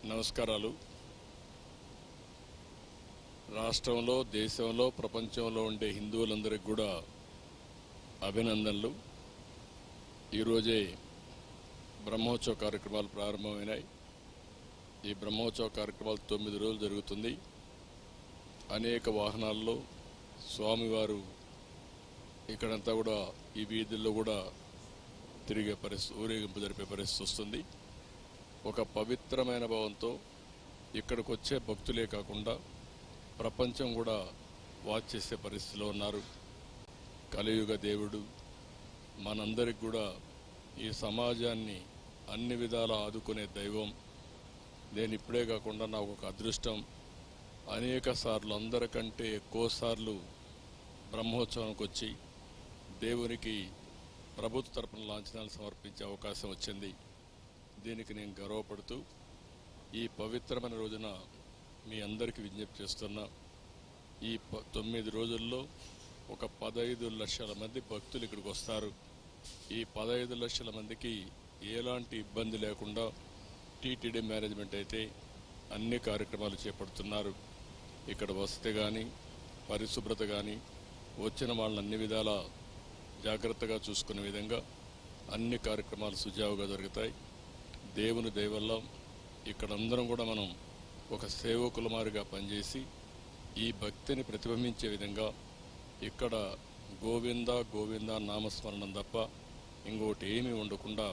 నమస్కారాలు. రాష్ట్రంలో, దేశంలో, ప్రపంచంలో ఉండే హిందువులందరికీ కూడా అభినందనలు. ఈరోజే బ్రహ్మోత్సవ కార్యక్రమాలు ప్రారంభమైనాయి. ఈ బ్రహ్మోత్సవ కార్యక్రమాలు 9 రోజులు జరుగుతుంది. అనేక వాహనాల్లో స్వామివారు ఇక్కడంతా కూడా ఈ వీధుల్లో కూడా తిరిగే పరిస్థితి, ఊరేగింపు జరిపే పరిస్థితి వస్తుంది. ఒక పవిత్రమైన భావంతో ఇక్కడికి వచ్చే భక్తులే కాకుండా ప్రపంచం కూడా వాచ్ చేసే పరిస్థితిలో ఉన్నారు. కలియుగ దేవుడు మనందరికి కూడా ఈ సమాజాన్ని అన్ని విధాలా ఆదుకునే దైవం. నేను ఇప్పుడే కాకుండా నాకు ఒక అదృష్టం, అనేక సార్లు, అందరికంటే ఎక్కువ సార్లు బ్రహ్మోత్సవానికి వచ్చి దేవునికి ప్రభుత్వ తరపున లాంఛనాలు సమర్పించే అవకాశం వచ్చింది. దీనికి నేను గర్వపడుతూ ఈ పవిత్రమైన రోజున మీ అందరికీ విజ్ఞప్తి చేస్తున్నా. ఈ 9 రోజుల్లో ఒక 15 లక్షల మంది భక్తులు ఇక్కడికి వస్తారు. ఈ 15 లక్షల మందికి ఎలాంటి ఇబ్బంది లేకుండా టీటీడీ మేనేజ్మెంట్ అయితే అన్ని కార్యక్రమాలు చేపడుతున్నారు. ఇక్కడ వసతి కానీ, పరిశుభ్రత కానీ, వచ్చిన వాళ్ళని అన్ని విధాలా జాగ్రత్తగా చూసుకునే విధంగా అన్ని కార్యక్రమాలు సుజావుగా జరుగుతాయి. దేవుని దయ వల్ల ఇక్కడ అందరం కూడా మనం ఒక సేవకుల మారిగా పనిచేసి ఈ భక్తిని ప్రతిబింబించే విధంగా ఇక్కడ గోవింద గోవింద నామస్మరణం తప్ప ఇంకోటి ఏమీ ఉండకుండా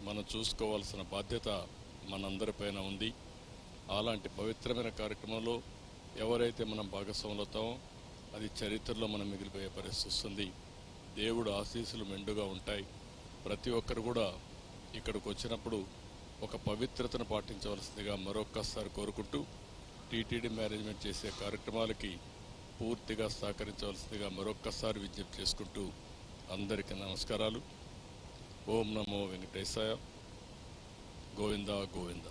మనం చూసుకోవాల్సిన బాధ్యత మనందరిపైన ఉంది. అలాంటి పవిత్రమైన కార్యక్రమంలో ఎవరైతే మనం భాగస్వాములు అవుతామో అది చరిత్రలో మనం మిగిలిపోయే పరిస్థితి వస్తుంది. దేవుడు ఆశీస్సులు మెండుగా ఉంటాయి. ప్రతి ఒక్కరు కూడా ఇక్కడికి వచ్చినప్పుడు ఒక పవిత్రతను పాటించవలసిందిగా మరొక్కసారి కోరుకుంటూ టీటీడీ మేనేజ్మెంట్ చేసే కార్యక్రమాలకి పూర్తిగా సహకరించవలసిందిగా మరొక్కసారి విజ్ఞప్తి చేసుకుంటూ అందరికీ నమస్కారాలు. ఓం నమో వెంకటేశాయ. గోవింద గోవింద.